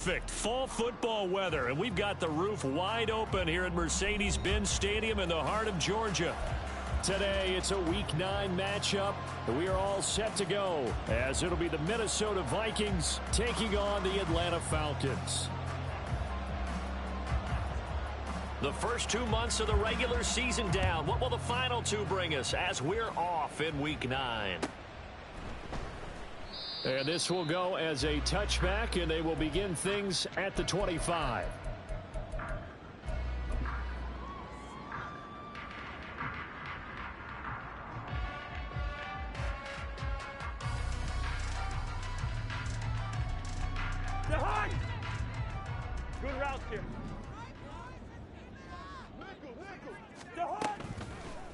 Perfect fall football weather, and we've got the roof wide open here at Mercedes-Benz Stadium in the heart of Georgia. Today, it's a Week 9 matchup, and we are all set to go, as it'll be the Minnesota Vikings taking on the Atlanta Falcons. The first 2 months of the regular season down. What will the final two bring us as we're off in Week 9? And this will go as a touchback, and they will begin things at the 25. Good route here.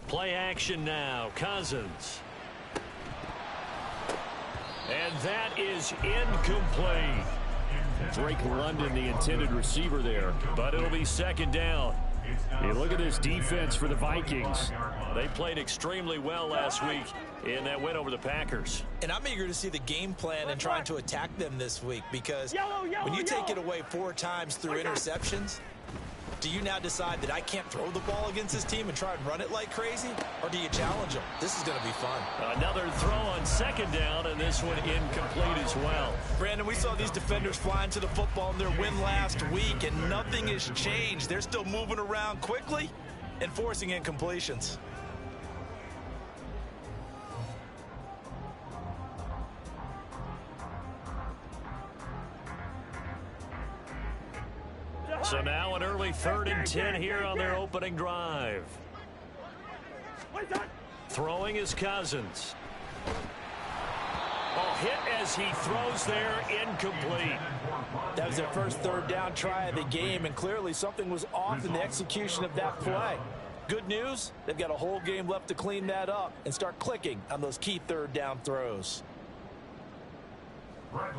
Play action now. Cousins. And that is incomplete. Drake London, the intended receiver there, but it'll be second down. Hey, look at this defense for the Vikings. They played extremely well last week in that win over the Packers. And I'm eager to see the game plan and trying to attack them this week, because when you take it away 4 times through interceptions, do you now decide that I can't throw the ball against this team and try and run it like crazy? Or do you challenge them? This is going to be fun. Another throw on second down, and this one incomplete as well. Brandon, we saw these defenders flying to the football in their win last week, and nothing has changed. They're still moving around quickly and forcing incompletions. So now an early 3rd and 10 here on their opening drive. Throwing is Cousins. Hit as he throws there, incomplete. That was their first 3rd down try of the game, and clearly something was off in the execution of that play. Good news, they've got a whole game left to clean that up and start clicking on those key 3rd down throws.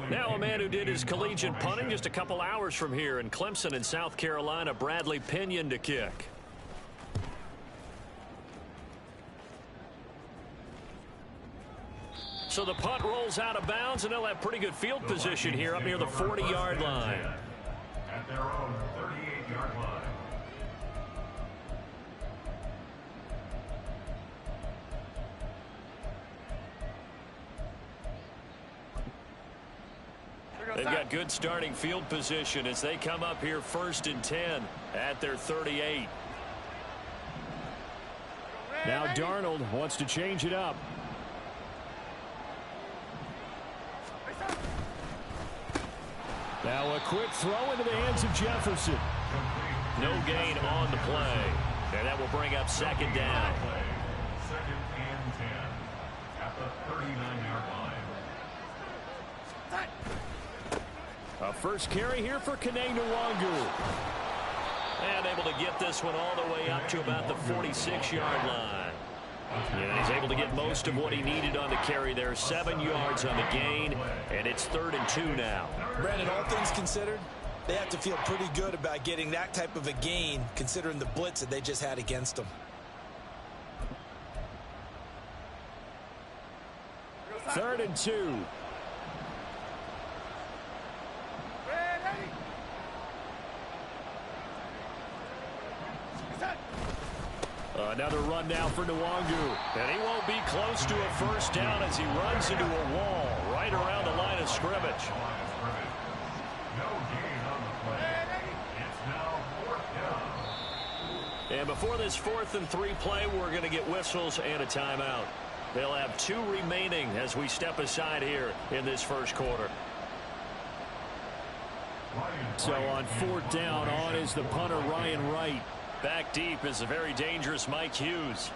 Now a man who did his collegiate punting just a couple hours from here in Clemson in South Carolina, Bradley Pinion to kick. So the punt rolls out of bounds, and they'll have pretty good field position here up near the 40-yard line. At their own 38-yard line. They've got good starting field position as they come up here 1st and 10 at their 38. Now Darnold wants to change it up. Now a quick throw into the hands of Jefferson. No gain on the play. And that will bring up second down. 2nd and 10 at the 39-yard line. A first carry here for Kene Nwangu. And able to get this one all the way up to about the 46-yard line. And he's able to get most of what he needed on the carry there. 7 yards on the gain, and it's 3rd and 2 now. Brandon, all things considered, they have to feel pretty good about getting that type of a gain, considering the blitz that they just had against them. 3rd and 2. Another run now for Nwangu. And he won't be close to a first down as he runs into a wall right around the line of scrimmage. No gain on the play. It's now 4th down. And before this 4th and 3 play, we're going to get whistles and a timeout. They'll have 2 remaining as we step aside here in this first quarter. So on 4th down, on is the punter Ryan Wright. Back deep is the very dangerous Mike Hughes.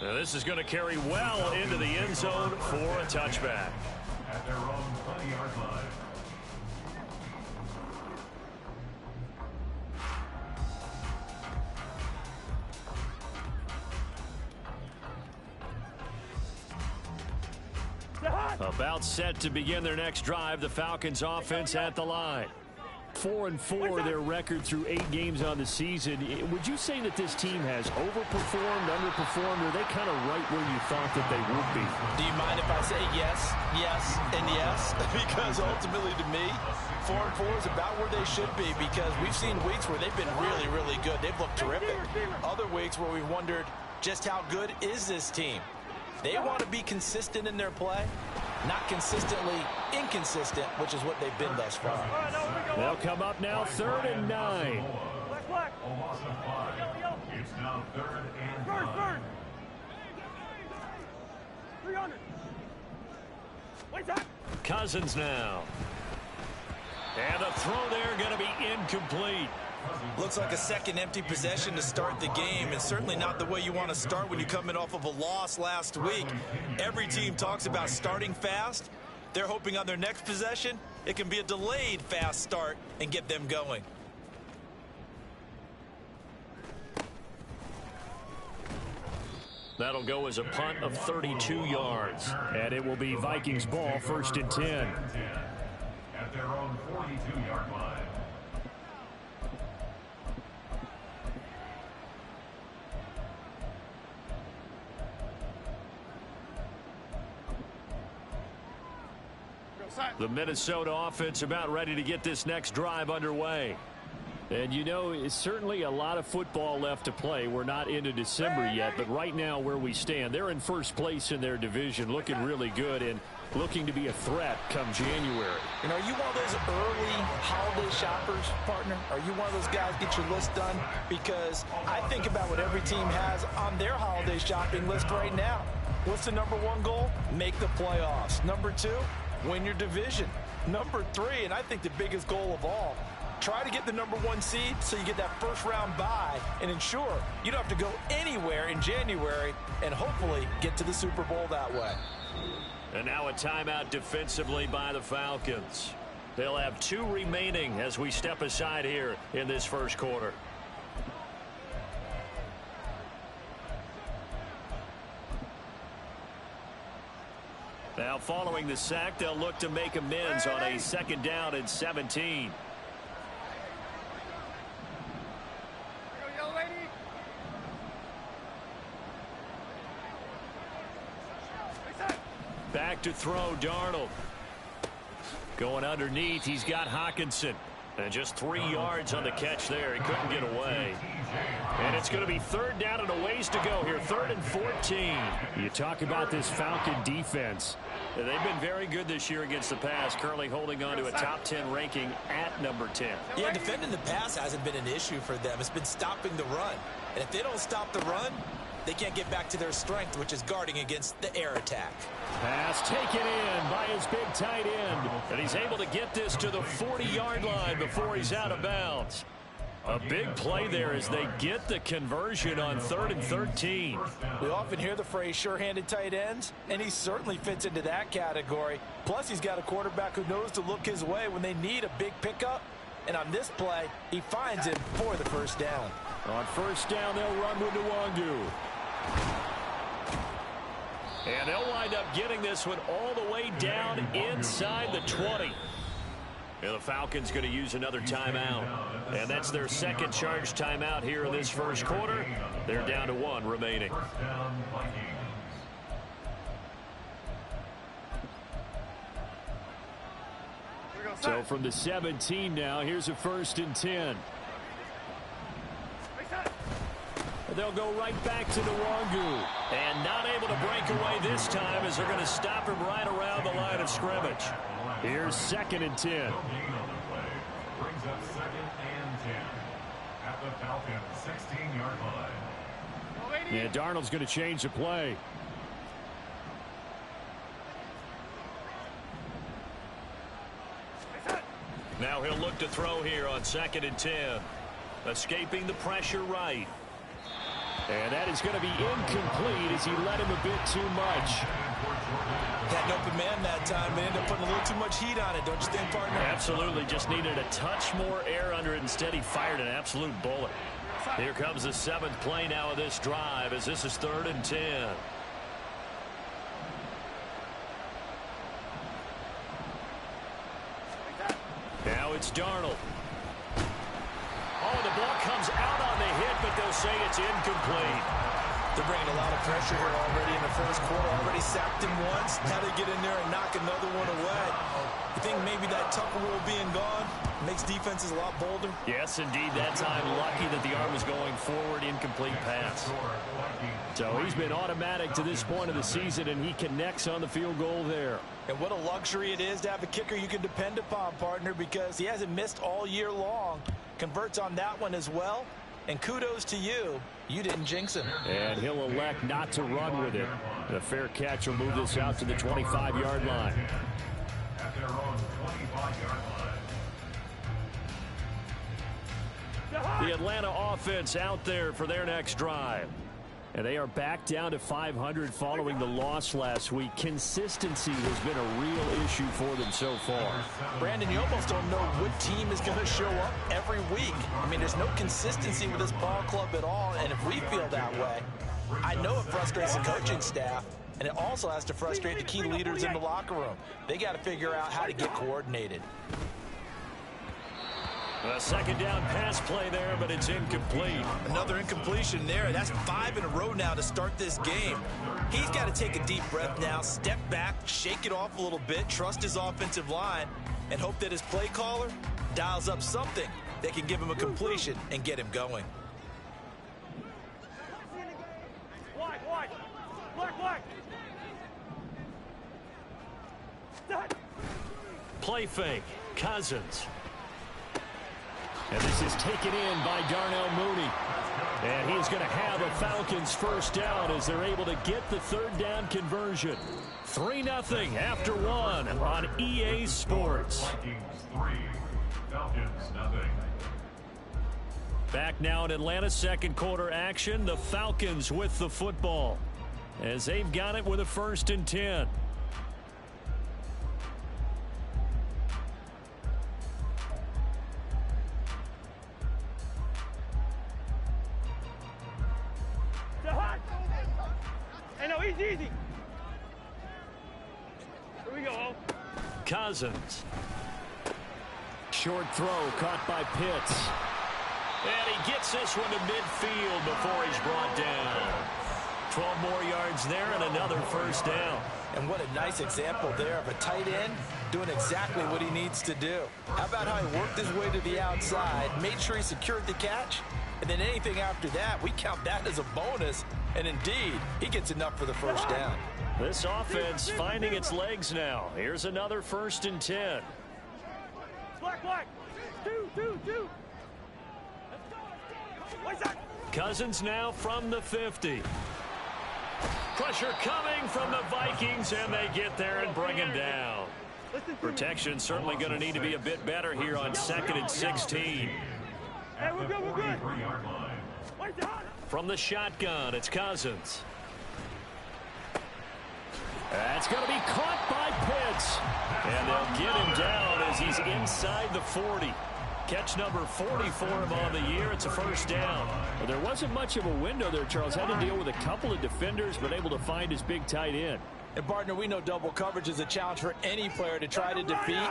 Now this is going to carry well into the end zone for a touchback. At their own 20-yard line. About set to begin their next drive, the Falcons offense at the line. 4-4 their record through 8 games on the season. Would you say that this team has overperformed, underperformed, or are they kind of right where you thought that they would be? Do you mind if I say yes, yes, and yes? Because ultimately to me, 4-4 is about where they should be, because we've seen weeks where they've been really, really good. They've looked terrific. Other weeks where we've wondered just how good is this team. They want to be consistent in their play, not consistently inconsistent, which is what they've been thus far. They'll come up now, 3rd and 9. A loss of 5. It's now 3rd and 9. 300. Wait up. Cousins now. And the throw there going to be incomplete. Looks like a second empty possession to start the game, and certainly not the way you want to start when you're coming off of a loss last week. Every team talks about starting fast. They're hoping on their next possession it can be a delayed fast start and get them going. That'll go as a punt of 32 yards. And it will be Vikings ball, 1st and 10. At their own 42-yard line. The Minnesota offense about ready to get this next drive underway. And you know, it's certainly a lot of football left to play. We're not into December yet, but right now where we stand, they're in first place in their division, looking really good and looking to be a threat come January. And are you one of those early holiday shoppers, partner? Are you one of those guys get your list done? Because I think about what every team has on their holiday shopping list right now. What's the #1 goal? Make the playoffs. #2, win your division. #3, and I think the biggest goal of all, try to get the #1 seed so you get that first-round bye and ensure you don't have to go anywhere in January and hopefully get to the Super Bowl that way. And now a timeout defensively by the Falcons. They'll have 2 remaining as we step aside here in this first quarter. Now following the sack, they'll look to make amends on a 2nd down and 17. Back to throw, Darnold. Going underneath, he's got Hockenson. And just 3 yards on the catch there. He couldn't get away. And it's going to be 3rd down and a ways to go here. 3rd and 14. You talk about this Falcon defense. They've been very good this year against the pass, currently holding on to a top 10 ranking at #10. Yeah, defending the pass hasn't been an issue for them. It's been stopping the run. And if they don't stop the run, they can't get back to their strength, which is guarding against the air attack. Pass taken in by his big tight end. And he's able to get this to the 40-yard line before he's out of bounds. A big play there as they get the conversion on 3rd and 13. We often hear the phrase sure-handed tight ends, and he certainly fits into that category. Plus, he's got a quarterback who knows to look his way when they need a big pickup. And on this play, he finds him for the 1st down. On 1st down, they'll run with Nwangu. And they'll wind up getting this one all the way down inside the 20. And the Falcons going to use another timeout. And that's their 2nd charge timeout here in this first quarter. They're down to 1 remaining. So from the 17 now, here's a 1st and 10. They'll go right back to Nwangu. And not able to break away this time as they're going to stop him right around the line of scrimmage. Here's 2nd and 10. Brings up 2nd and 10 at the Falcons 16-yard line. Yeah, Darnold's going to change the play. Now he'll look to throw here on 2nd and 10. Escaping the pressure right. And that is going to be incomplete as he let him a bit too much. Had an open man that time, but ended up putting a little too much heat on it, don't you think, partner? Absolutely. Just needed a touch more air under it. Instead, he fired an absolute bullet. Here comes the 7th play now of this drive as this is 3rd and 10. it's Darnold. Oh, the ball comes out on the hit, but they'll say it's incomplete. They're bringing a lot of pressure here already in the first quarter. Already sacked him once. Now they get in there and knock another one away. You think maybe that Tucker rule being gone makes defenses a lot bolder? Yes, indeed. That time, lucky that the arm was going forward, incomplete pass. So he's been automatic to this point of the season, and he connects on the field goal there. And what a luxury it is to have a kicker you can depend upon, partner, because he hasn't missed all year long. Converts on that one as well. And kudos to you. You didn't jinx him. And he'll elect not to run with it. A fair catch will move this out to the 25-yard line. At their own 25-yard line. The Atlanta offense out there for their next drive. And they are back down to 500 following the loss last week. Consistency has been a real issue for them so far. Brandon, you almost don't know what team is going to show up every week. I mean, there's no consistency with this ball club at all, and if we feel that way, I know it frustrates the coaching staff, and it also has to frustrate the key leaders in the locker room. They got to figure out how to get coordinated. A second down pass play there, but it's incomplete. Another incompletion there. That's 5 in a row now to start this game. He's got to take a deep breath now, step back, shake it off a little bit, trust his offensive line, and hope that his play caller dials up something that can give him a completion and get him going. Play fake. Cousins. And this is taken in by Darnell Mooney. And he's going to have a Falcons first down as they're able to get the third down conversion. 3-0 after one on EA Sports. Vikings 3, Falcons nothing. Back now in Atlanta's second quarter action. The Falcons with the football as they've got it with a 1st and 10. Easy. Here we go. Cousins. Short throw caught by Pitts. And he gets this one to midfield before he's brought down. 12 more yards there and another first down. And what a nice example there of a tight end doing exactly what he needs to do. How about how he worked his way to the outside, made sure he secured the catch, and then anything after that, we count that as a bonus. And indeed, he gets enough for the first down. This offense finding its legs now. Here's another 1st and 10. Black. 2. Cousins now from the 50. Pressure coming from the Vikings, and they get there and bring him down. Protection certainly going to need to be a bit better here on 2nd and 16. Hey, we're good. 43-yard line. From the shotgun, it's Cousins. That's going to be caught by Pitts. And they'll get him down as he's inside the 40. Catch number 40 for him on the year. It's a first down. Well, there wasn't much of a window there, Charles. Had to deal with a couple of defenders, but able to find his big tight end. And, partner, we know double coverage is a challenge for any player to try to defeat.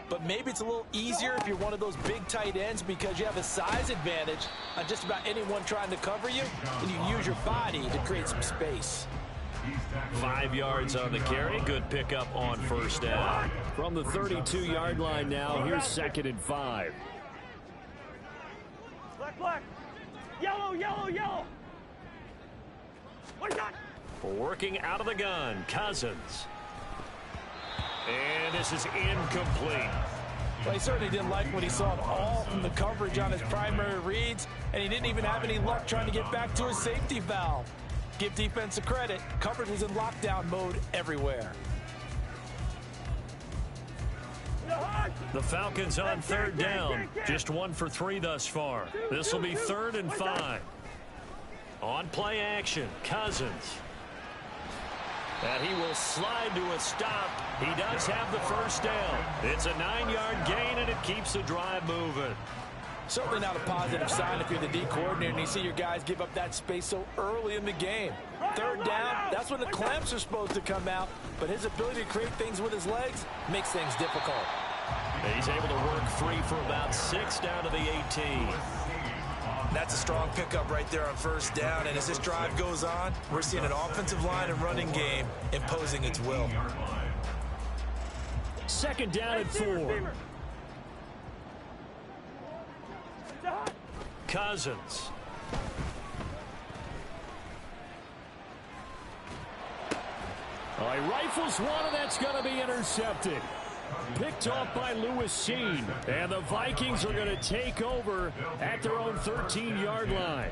But maybe it's a little easier if you're one of those big tight ends because you have a size advantage on just about anyone trying to cover you, and you use your body to create some space. 5 yards on the carry. Good pickup on first down. From the 32-yard line now, here's 2nd and 5. Black. Yellow. What's that? Working out of the gun, Cousins. And this is incomplete. Well, he certainly didn't like what he saw at all from the coverage on his primary reads, and he didn't even have any luck trying to get back to his safety valve. Give defense a credit. Coverage was in lockdown mode everywhere. The Falcons on 3rd down. Just 1 for 3 thus far. This will be 3rd and 5. On play action, Cousins. And he will slide to a stop. He does have the first down. It's a 9-yard gain, and it keeps the drive moving. Certainly not a positive sign if you're the D coordinator and you see your guys give up that space so early in the game. 3rd down, that's when the clamps are supposed to come out, but his ability to create things with his legs makes things difficult. He's able to work free for about 6 down to the 18. That's a strong pickup right there on first down. And as this drive goes on, we're seeing an offensive line and running game imposing its will. Second down and 4. Cousins. Oh, he rifles one, and that's going to be intercepted. Picked off by Lewis Cine. And the Vikings are going to take over at their own 13-yard line.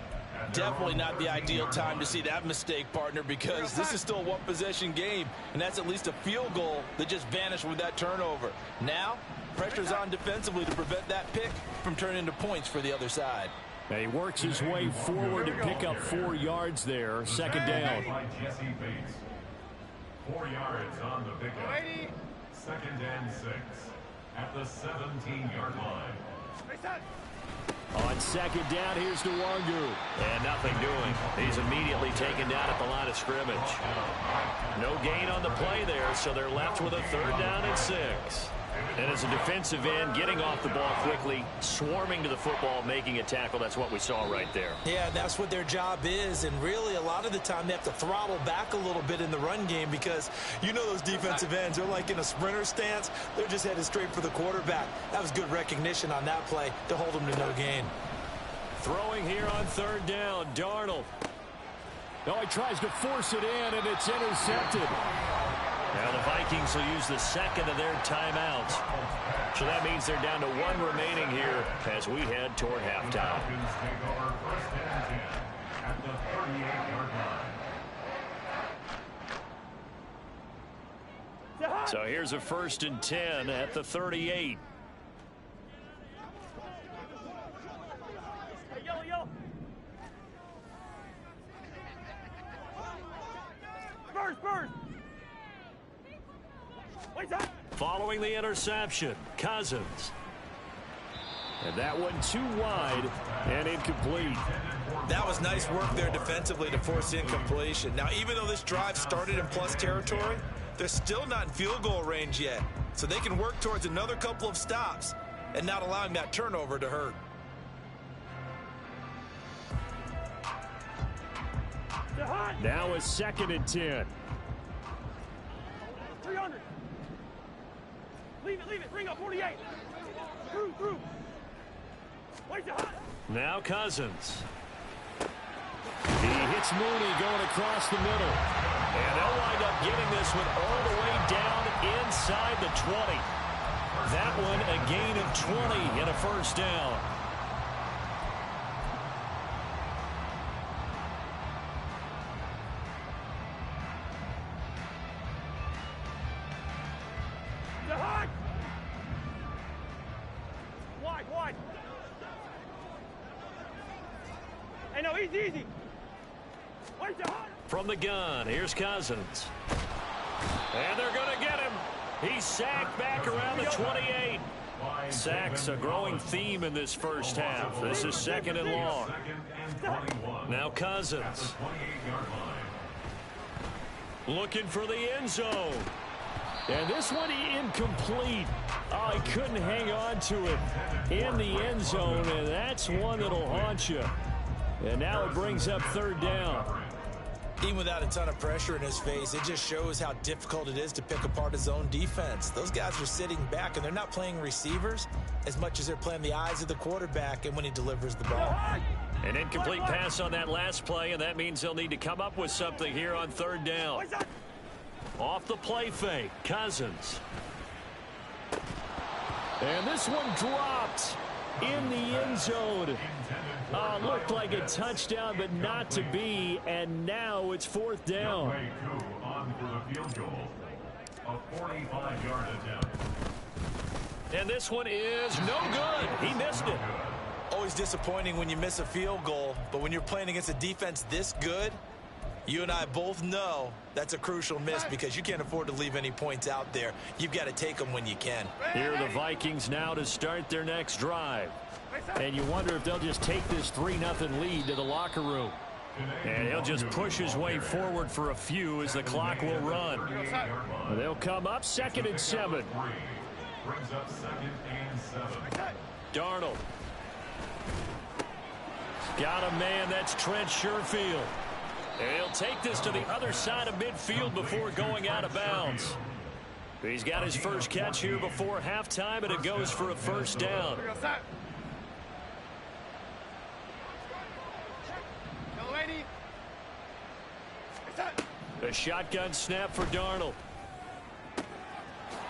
Definitely not the ideal time to see that mistake, partner, because this is still a one-possession game, and that's at least a field goal that just vanished with that turnover. Now, pressure's on defensively to prevent that pick from turning into points for the other side. And he works his way forward to pick up 4 yards there. Second down. 4 yards on the pickup. Second and 6 at the 17-yard line. On second down, here's Nwangu. And nothing doing. He's immediately taken down at the line of scrimmage. No gain on the play there, so they're left with a 3rd down and 6. And as a defensive end, getting off the ball quickly, swarming to the football, making a tackle, that's what we saw right there. Yeah, that's what their job is, and really a lot of the time they have to throttle back a little bit in the run game because you know those defensive ends, they're like in a sprinter stance. They're just headed straight for the quarterback. That was good recognition on that play to hold them to no gain. Throwing here on 3rd down, Darnold. No, he tries to force it in, and it's intercepted. Now the Vikings will use the second of their timeouts. So that means they're down to 1 remaining here as we head toward halftime. So here's a 1st and 10 at the 38. Yellow. Burst. Following the interception, Cousins. And that one too wide and incomplete. That was nice work there defensively to force incompletion. Now, even though this drive started in plus territory, they're still not in field goal range yet. So they can work towards another couple of stops and not allowing that turnover to hurt. Now a 2nd and 10. 300. Leave it. Bring up 48. Through. Wait the hot. Now Cousins. He hits Mooney going across the middle. And they'll wind up getting this one all the way down inside the 20. That one a gain of 20 and a 1st down. Wide. Hey, no, easy. Wait the hot. From the gun, here's Cousins. And they're going to get him. He's sacked back around the 28. Sacks a growing theme in this first half. This is 2nd and long. Now Cousins. Looking for the end zone. And this one incomplete. Oh, he couldn't hang on to it in the end zone, and that's one that'll haunt you. And now it brings up 3rd down. Even without a ton of pressure in his face, it just shows how difficult it is to pick apart his own defense. Those guys are sitting back, and they're not playing receivers as much as they're playing the eyes of the quarterback and when he delivers the ball. An incomplete pass on that last play, and that means they'll need to come up with something here on 3rd down. Off the play fake, Cousins. And this one dropped in the end zone. Looked like a touchdown, but not to be. And now it's 4th down. On for the field goal. A 45-yard attempt. And this one is no good. He missed it. Always disappointing when you miss a field goal, but when you're playing against a defense this good, you and I both know that's a crucial miss because you can't afford to leave any points out there. You've got to take them when you can. Here are the Vikings now to start their next drive. And you wonder if they'll just take this 3-0 lead to the locker room. And he'll just push his way forward for a few as the clock will run. They'll come up 2nd and 7. Brings up 2nd and 7. Darnold. Got a man, that's Trent Sherfield. And he'll take this to the other side of midfield before going out of bounds. He's got his first catch here before halftime, and it goes for a first down. A shotgun snap for Darnold.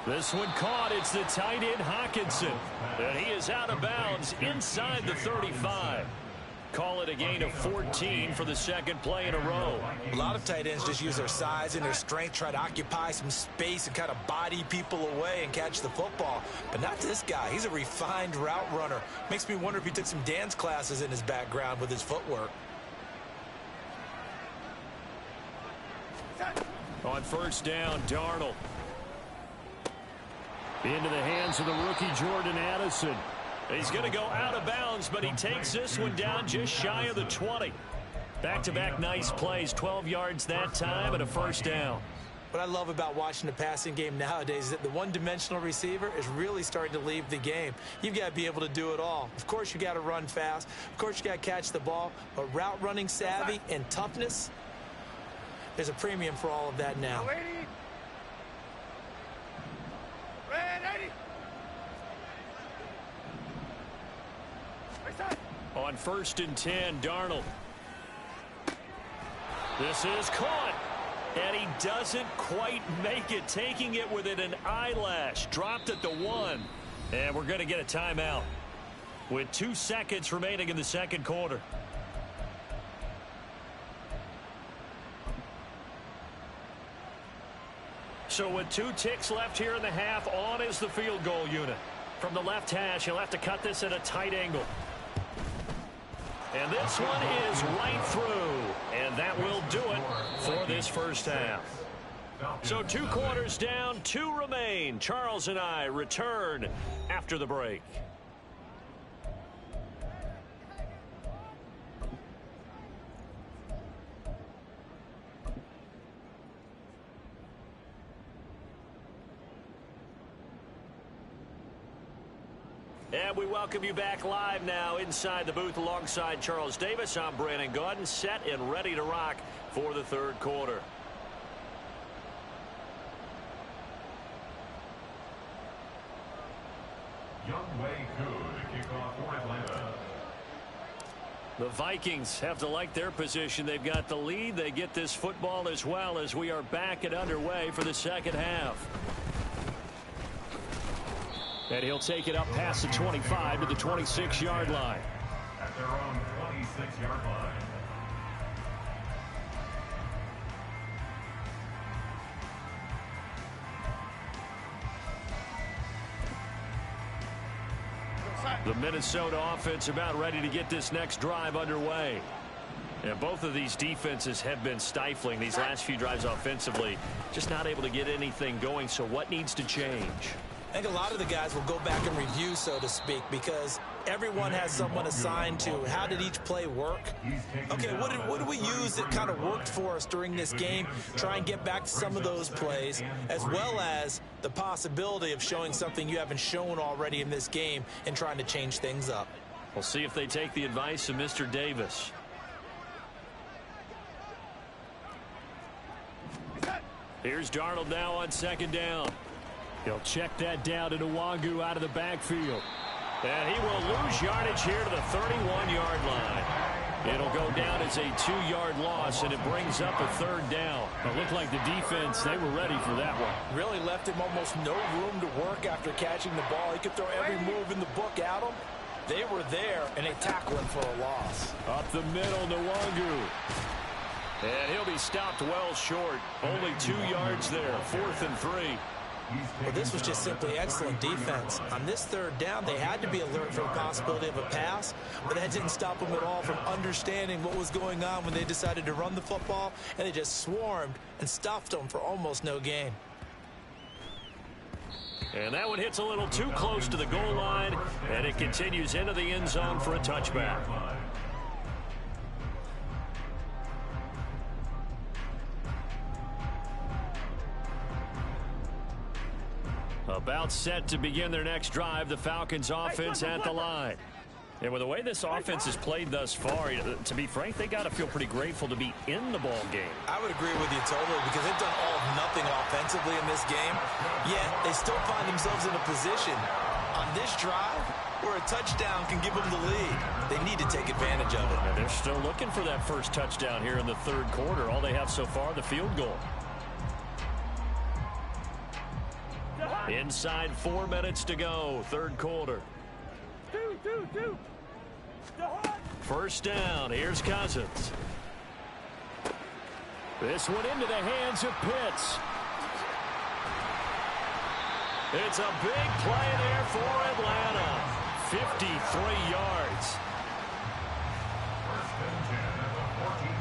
This one caught. It's the tight end Hockenson. And he is out of bounds inside the 35. Call it a gain of 14 for the second play in a row. A lot of tight ends just use their size and their strength, try to occupy some space and kind of body people away and catch the football. But not this guy. He's a refined route runner. Makes me wonder if he took some dance classes in his background with his footwork. On first down, Darnold. Into the hands of the rookie Jordan Addison. He's going to go out of bounds, but he takes this one down just shy of the 20. Back-to-back nice plays, 12 yards that time and a first down. What I love about watching the passing game nowadays is that the one-dimensional receiver is really starting to leave the game. You've got to be able to do it all. Of course, you got to run fast. Of course, you got to catch the ball. But route running savvy and toughness, there's a premium for all of that now. On first and 10, Darnold. This is caught. And he doesn't quite make it, taking it within an eyelash. Dropped at the 1. And we're going to get a timeout with 2 seconds remaining in the second quarter. So with 2 ticks left here in the half, on is the field goal unit. From the left hash, he'll have to cut this at a tight angle. And this one is right through. And that will do it for this first half. So 2 quarters down, 2 remain. Charles and I return after the break. And we welcome you back live now inside the booth alongside Charles Davis. I'm Brandon Gaudin, set and ready to rock for the third quarter. Younghoe Koo to kick off for Atlanta. The Vikings have to like their position. They've got the lead. They get this football as well as we are back and underway for the second half. And he'll take it up past the 25 to the 26-yard line. At their own 26-yard line. The Minnesota offense about ready to get this next drive underway. And both of these defenses have been stifling these last few drives offensively. Just not able to get anything going. So what needs to change? I think a lot of the guys will go back and review, so to speak, because everyone has someone assigned to how did each play work. Okay, what did we use that kind of worked for us during this game? Try and get back to some of those plays, as well as the possibility of showing something you haven't shown already in this game and trying to change things up. We'll see if they take the advice of Mr. Davis. Here's Darnold now on second down. He'll check that down to Nwangwu out of the backfield. And he will lose yardage here to the 31-yard line. It'll go down as a 2-yard loss, and it brings up a third down. It looked like the defense, they were ready for that one. Really left him almost no room to work after catching the ball. He could throw every move in the book at him. They were there, and they tackled him for a loss. Up the middle, Nwangwu. And he'll be stopped well short. Only 2 yards there, 4th and 3. Well, this was just simply excellent defense. On this third down, they had to be alert for the possibility of a pass, but that didn't stop them at all from understanding what was going on when they decided to run the football, and they just swarmed and stuffed them for almost no gain. And that one hits a little too close to the goal line, and it continues into the end zone for a touchback. About set to begin their next drive, the Falcons offense at the line. And with the way this offense has played thus far, to be frank, they got to feel pretty grateful to be in the ball game. I would agree with you totally because they've done all of nothing offensively in this game, yet they still find themselves in a position on this drive where a touchdown can give them the lead. They need to take advantage of it. And they're still looking for that first touchdown here in the third quarter. All they have so far, the field goal. Inside 4 minutes to go, third quarter. Two. First down, here's Cousins. This one into the hands of Pitts. It's a big play there for Atlanta. 53 yards.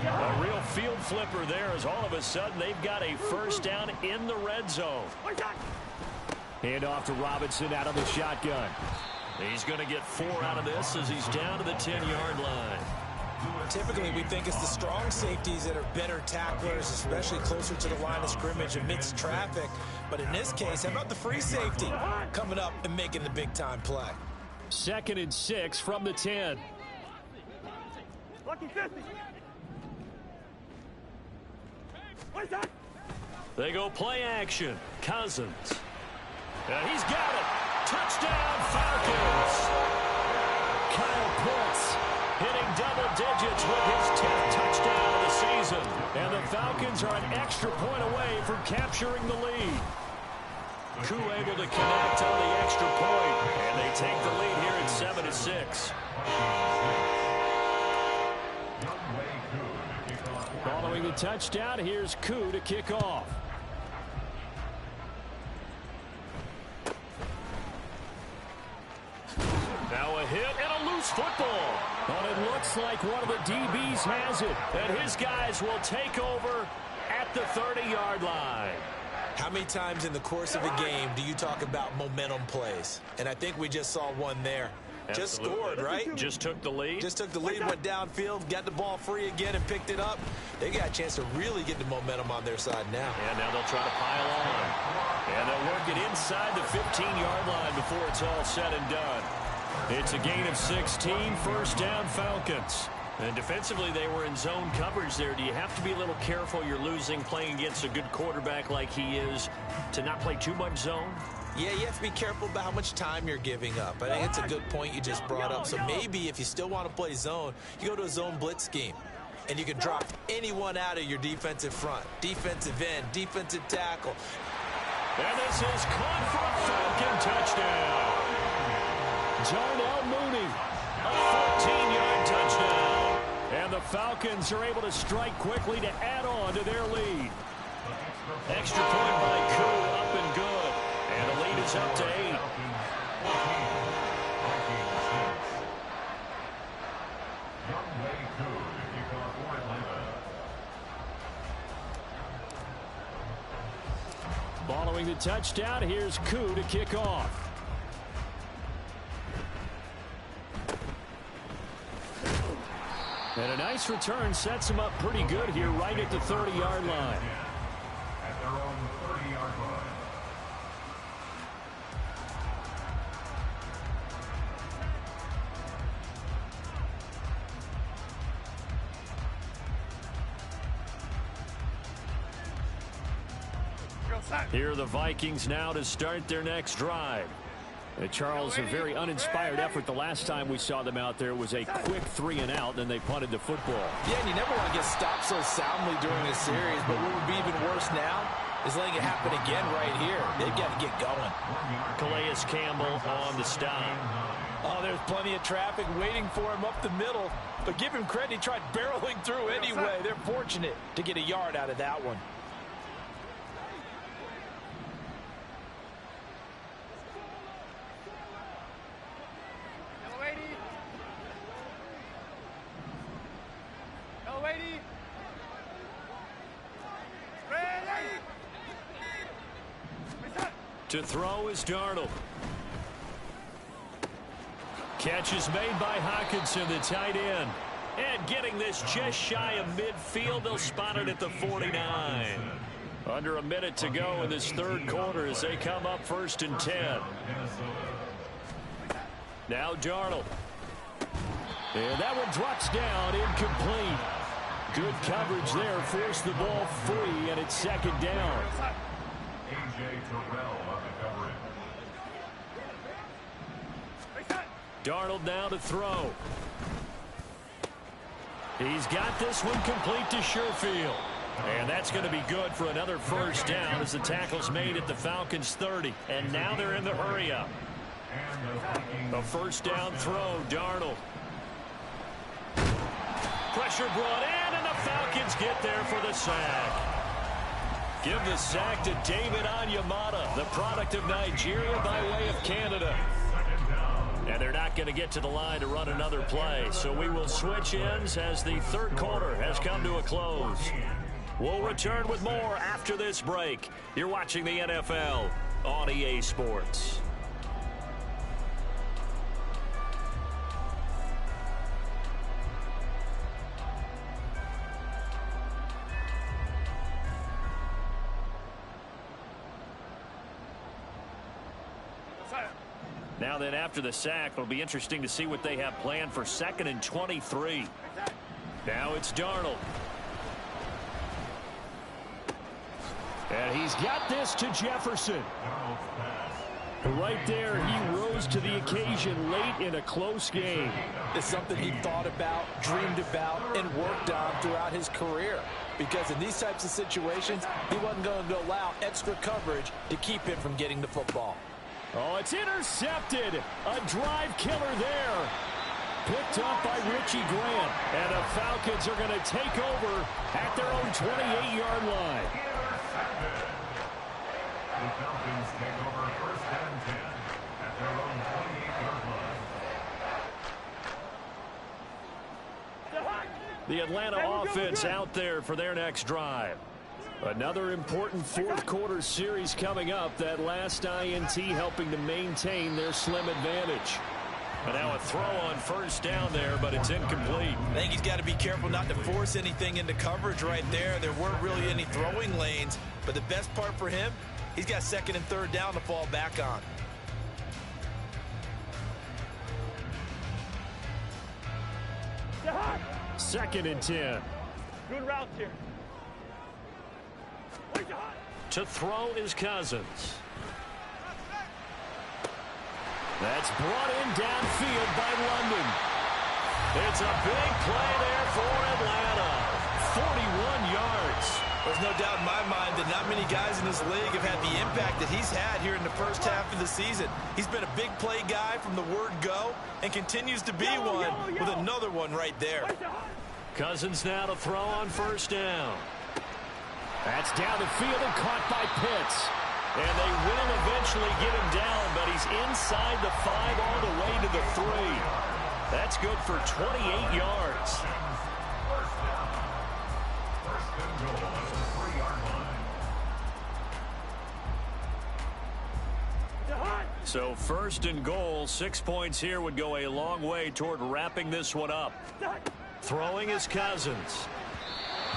A real field flipper there as all of a sudden they've got a first down in the red zone. Hand off to Robinson out of the shotgun. He's going to get 4 out of this as he's down to the 10-yard line. Typically, we think it's the strong safeties that are better tacklers, especially closer to the line of scrimmage amidst traffic. But in this case, how about the free safety coming up and making the big-time play? 2nd and 6 from the 10. Lucky 50. They go play action. Cousins. And he's got it. Touchdown, Falcons. Kyle Pitts hitting double digits with his 10th touchdown of the season. And the Falcons are an extra point away from capturing the lead. Koo able to connect on the extra point, and they take the lead here at 7-6. Following the touchdown, here's Koo to kick off. Now a hit and a loose football. But it looks like one of the DBs has it. And his guys will take over at the 30-yard line. How many times in the course of a game do you talk about momentum plays? And I think we just saw one there. Absolutely. Just scored, right? Just took the lead. Just took the lead, went downfield, got the ball free again and picked it up. They got a chance to really get the momentum on their side now. And now they'll try to pile on. And they'll work it inside the 15-yard line before it's all said and done. It's a gain of 16, first down Falcons. And defensively, they were in zone coverage there. Do you have to be a little careful? You're losing playing against a good quarterback like he is to not play too much zone? Yeah, you have to be careful about how much time you're giving up. I think it's a good point you just brought up. So maybe if you still want to play zone, you go to a zone blitz scheme. And you can drop anyone out of your defensive front. Defensive end, defensive tackle. And this is caught for a Falcon touchdown. Darnell Mooney, a 14-yard touchdown. And the Falcons are able to strike quickly to add on to their lead. Extra point by Koo, up and good. And the lead is up to 8. Following the touchdown, here's Koo to kick off. And a nice return sets him up pretty good here right at the 30-yard line. At their own 30-yard line. Here are the Vikings now to start their next drive. Charles, a very uninspired effort. The last time we saw them out there was a quick 3-and-out, then they punted the football. Yeah, and you never want to get stopped so soundly during a series, but what would be even worse now is letting it happen again right here. They've got to get going. Calais Campbell on the stop. Oh, there's plenty of traffic waiting for him up the middle, but give him credit, he tried barreling through anyway. They're fortunate to get a yard out of that one. To throw is Darnold. Catch is made by Hockenson, the tight end. And getting this just shy of midfield, they'll spot it at the 49. Under a minute to go in this third quarter as they come up 1st and 10. Now Darnold. And that one drops down, incomplete. Good coverage there, forced the ball free, and it's 2nd down. A.J. Terrell on the coverage. Darnold now to throw. He's got this one complete to Sherfield. And that's going to be good for another 1st down as the tackle's made at the Falcons' 30. And now they're in the hurry-up. A 1st down throw, Darnold. Pressure brought in, and the Falcons get there for the sack. Give the sack to David Onyemata, the product of Nigeria by way of Canada. And they're not going to get to the line to run another play. So we will switch ends as the third quarter has come to a close. We'll return with more after this break. You're watching the NFL on EA Sports. Now then, after the sack, it'll be interesting to see what they have planned for 2nd and 23. Now it's Darnold. And he's got this to Jefferson. Right there, he rose to the occasion late in a close game. It's something he thought about, dreamed about, and worked on throughout his career. Because in these types of situations, he wasn't going to allow extra coverage to keep him from getting the football. Oh, it's intercepted. A drive killer there. Picked up by Richie Grant. And the Falcons are going to take over at their own 28-yard line. The Falcons take over 1st and 10 at their own 28-yard line. The Atlanta offense out there for their next drive. Another important fourth quarter series coming up. That last INT helping to maintain their slim advantage. And now a throw on 1st down there, but it's incomplete. I think he's got to be careful not to force anything into coverage right there. There weren't really any throwing lanes, but the best part for him, he's got 2nd and 3rd down to fall back on. Second and 10. Good route here. To throw is Cousins. That's brought in downfield by London. It's a big play there for Atlanta. 41 yards. There's no doubt in my mind that not many guys in this league have had the impact that he's had here in the first half of the season. He's been a big play guy from the word go and continues to be one with another one right there. Cousins now to throw on 1st down. That's down the field and caught by Pitts. And they will eventually get him down, but he's inside the 5 all the way to the 3. That's good for 28 yards. First and goal at the 3-yard line. So 1st and goal, 6 points here would go a long way toward wrapping this one up. Throwing is Cousins.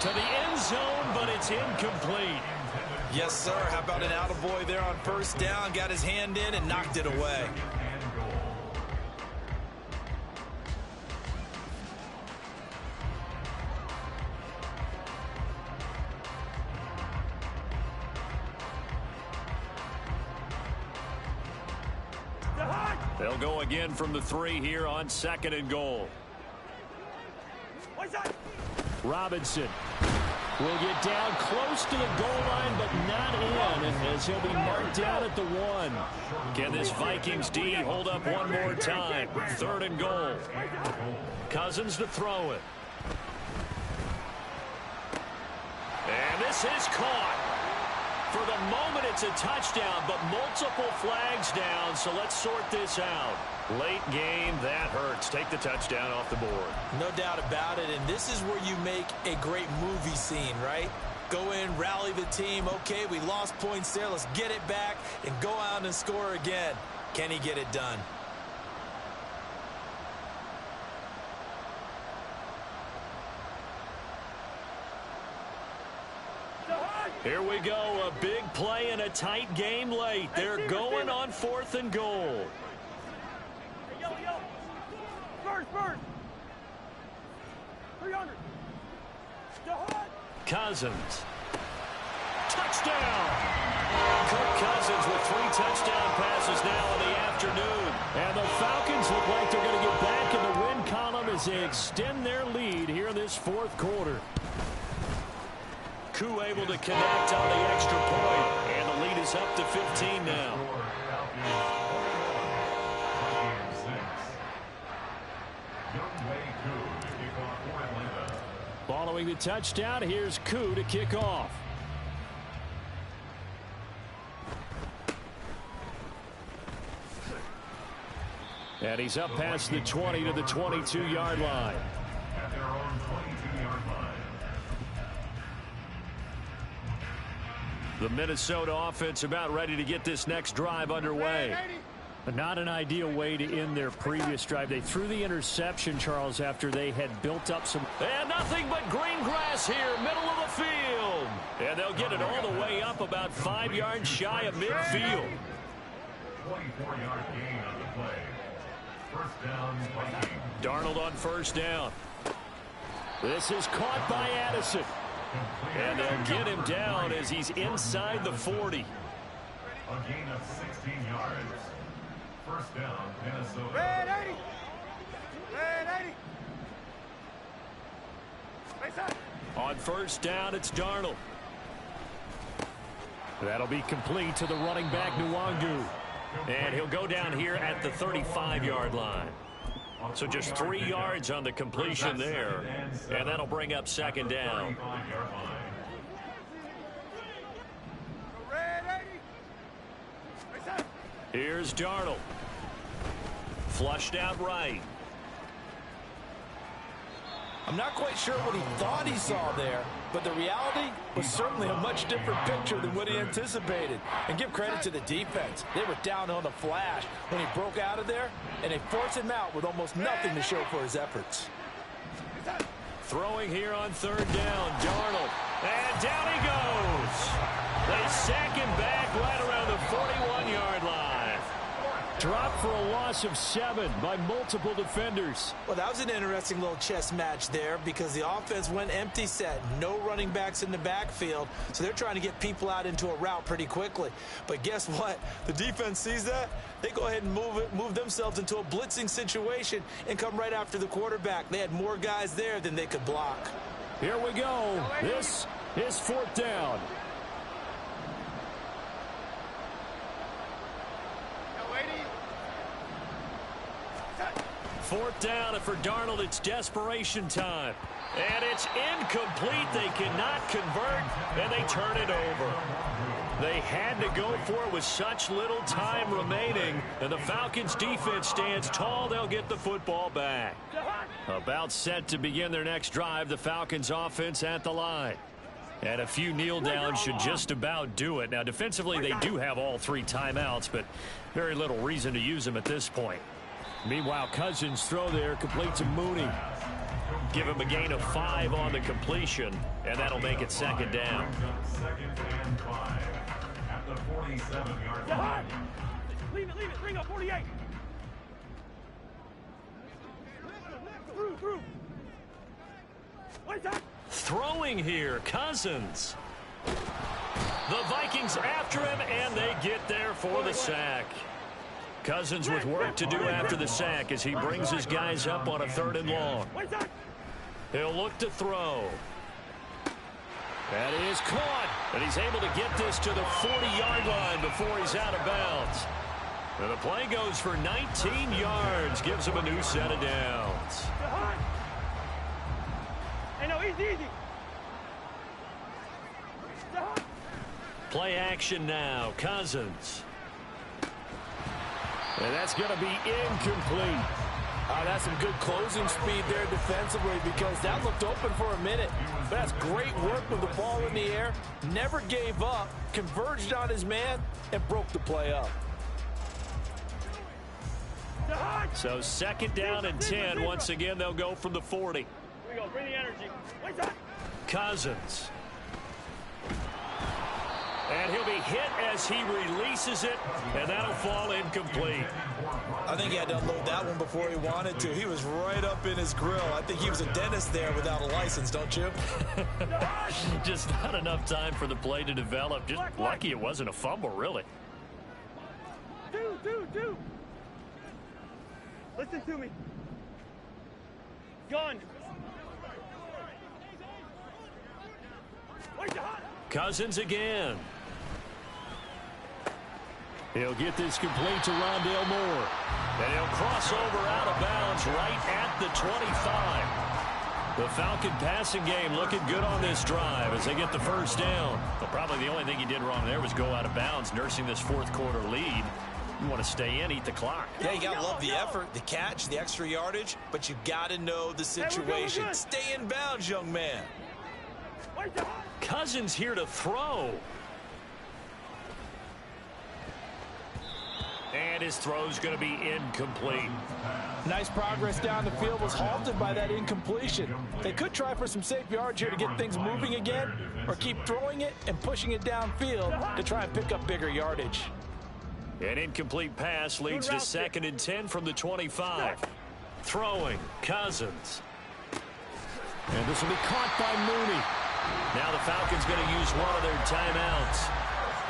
To the end zone, but it's incomplete. Yes, sir. How about an attaboy there on 1st down? Got his hand in and knocked it away. They'll go again from the 3 here on 2nd and goal. Robinson will get down close to the goal line, but not in, as he'll be marked down at the 1. Can this Vikings D hold up one more time? 3rd and goal. Cousins to throw it. And this is caught. For the moment, it's a touchdown, but multiple flags down, so let's sort this out. Late game, that hurts. Take the touchdown off the board. No doubt about it, and this is where you make a great movie scene, right? Go in, rally the team. Okay, we lost points there. Let's get it back and go out and score again. Can he get it done? Here we go, a big play in a tight game late. They're going on 4th and goal. Yo. First. 300. Cousins. Touchdown! Kirk Cousins with 3 touchdown passes now in the afternoon. And the Falcons look like they're going to get back in the win column as they extend their lead here in this 4th quarter. Koo able to connect on the extra point, and the lead is up to 15 now. Following the touchdown, here's Koo to kick off. And he's up past the 20 to the 22-yard line. At their own 22-yard line. The Minnesota offense about ready to get this next drive underway. But not an ideal way to end their previous drive. They threw the interception, Charles, after they had built up some. And nothing but green grass here, middle of the field. And they'll get it all the way up about 5 yards shy of midfield. 24-yard gain on the play. First down, Vikings. Darnold on first down. This is caught by Addison. And they'll get him down as he's inside the 40. A gain of 16 yards. First down, Minnesota. Red 80. On first down, it's Darnold. That'll be complete to the running back, Nwangu. And he'll go down here at the 35-yard line. So just 3 yards on the completion there. And that'll bring up second down. Here's Darnold. Flushed out right. I'm not quite sure what he thought he saw there, but the reality was certainly a much different picture than what he anticipated. And give credit to the defense. They were down on the flash when he broke out of there, and they forced him out with almost nothing to show for his efforts. Throwing here on third down, Darnold. And down he goes. They sack him back right around the 41-yard line. Dropped for a loss of 7 by multiple defenders. Well, that was an interesting little chess match there because the offense went empty set. No running backs in the backfield, so they're trying to get people out into a route pretty quickly. But guess what? The defense sees that. They go ahead and move themselves into a blitzing situation and come right after the quarterback. They had more guys there than they could block. Here we go. This is 4th down. Fourth down, and for Darnold, it's desperation time. And it's incomplete. They cannot convert, and they turn it over. They had to go for it with such little time remaining, and the Falcons' defense stands tall. They'll get the football back. About set to begin their next drive, the Falcons' offense at the line. And a few kneel downs should just about do it. Now, defensively, they do have all 3 timeouts, but very little reason to use them at this point. Meanwhile, Cousins' throw there complete to Mooney. Give him a gain of 5 on the completion, and that'll make it second down. Second and 5 at the 47-yard line. Leave it. Bring up 48. Through. What's that? Throwing here, Cousins. The Vikings after him, and they get there for the sack. Cousins with work to do after the sack as he brings his guys up on a 3rd and long. He'll look to throw. That is caught. And he's able to get this to the 40-yard line before he's out of bounds. And the play goes for 19 yards, gives him a new set of downs. Hey, no, easy. Play action now, Cousins. And that's going to be incomplete. That's some good closing speed there defensively because that looked open for a minute. But that's great work with the ball in the air. Never gave up, converged on his man, and broke the play up. So second down and 10. Once again, they'll go from the 40. Here we go. Bring the energy. Cousins. And he'll be hit as he releases it, and that'll fall incomplete. I think he had to unload that one before he wanted to. He was right up in his grill. I think he was a dentist there without a license, don't you? Just not enough time for the play to develop. Just lucky it wasn't a fumble, really. Two. Listen to me. Gun. Cousins again. He'll get this complete to Rondale Moore. And he'll cross over out of bounds right at the 25. The Falcon passing game looking good on this drive as they get the first down. But probably the only thing he did wrong there was go out of bounds, nursing this fourth quarter lead. You want to stay in, eat the clock. Yeah, you got to love the effort, the catch, the extra yardage, but you got to know the situation. Stay in bounds, young man. Cousins here to throw. And his throw's going to be incomplete. Nice progress down the field was halted by that incompletion. They could try for some safe yards here to get things moving again, or keep throwing it and pushing it downfield to try and pick up bigger yardage. An incomplete pass leads to 2nd and 10 from the 25. Throwing, Cousins. And this will be caught by Mooney. Now the Falcons going to use one of their timeouts.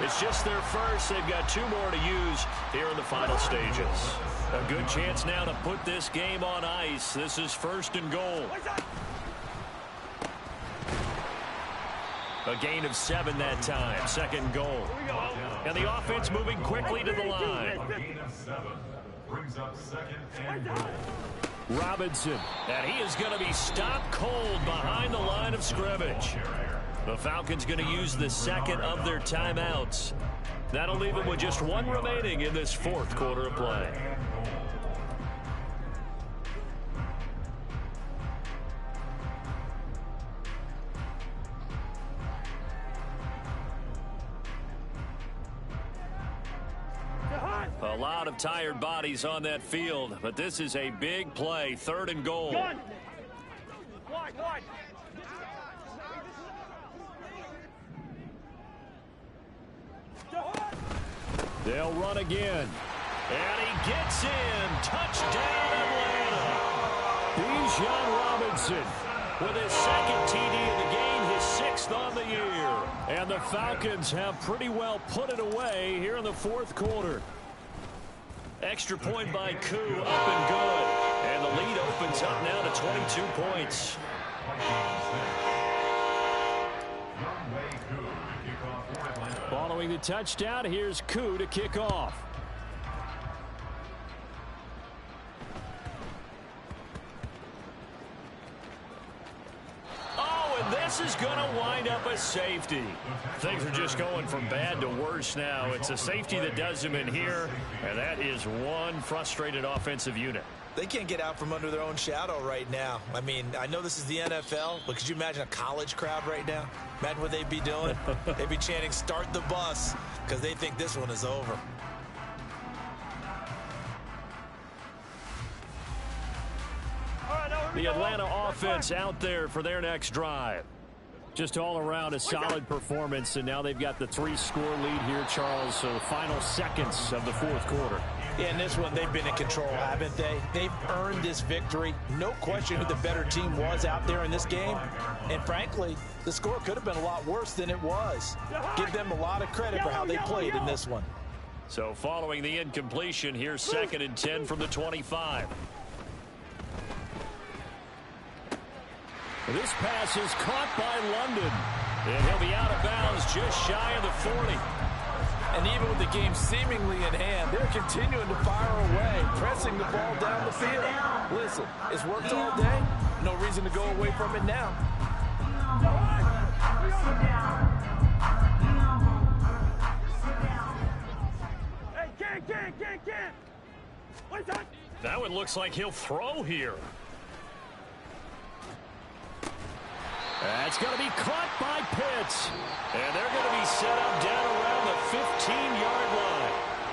It's just their first. They've got 2 more to use here in the final stages. A good chance now to put this game on ice. This is 1st and goal. A gain of 7 that time. 2nd goal. And the offense moving quickly to the line. A gain of 7 brings up 2nd and goal. Robinson. And he is going to be stopped cold behind the line of scrimmage. The Falcons going to use the 2nd of their timeouts. That'll leave them with just 1 remaining in this 4th quarter of play. A lot of tired bodies on that field, but this is a big play. 3rd and goal. Wide. They'll run again. And he gets in. Touchdown, Atlanta. Bijan Robinson with his 2nd TD of the game, his 6th on the year. And the Falcons have pretty well put it away here in the 4th quarter. Extra point by Koo, up and good. And the lead opens up now to 22 points. Following the touchdown, here's Koo to kick off. And this is going to wind up a safety. Things are just going from bad to worse now. It's a safety that does them in here, and that is one frustrated offensive unit. They can't get out from under their own shadow right now. I mean, I know this is the NFL, but could you imagine a college crowd right now? Imagine what they'd be doing. They'd be chanting, "Start the bus," because they think this one is over. The Atlanta offense out there for their next drive. Just all around a solid performance, and now they've got the 3-score lead here, Charles. So the final seconds of the 4th quarter. Yeah, in this one, they've been in control, haven't they? They've earned this victory. No question who the better team was out there in this game. And frankly, the score could have been a lot worse than it was. Give them a lot of credit for how they played in this one. So following the incompletion, here's 2nd and 10 from the 25. This pass is caught by London. And he'll be out of bounds just shy of the 40. And even with the game seemingly in hand, they're continuing to fire away, pressing the ball down the field. Listen, it's worked all day. No reason to go away from it now. Hey, can't. That one looks like he'll throw here. That's going to be caught by Pitts. And they're going to be set up down around the 15-yard line.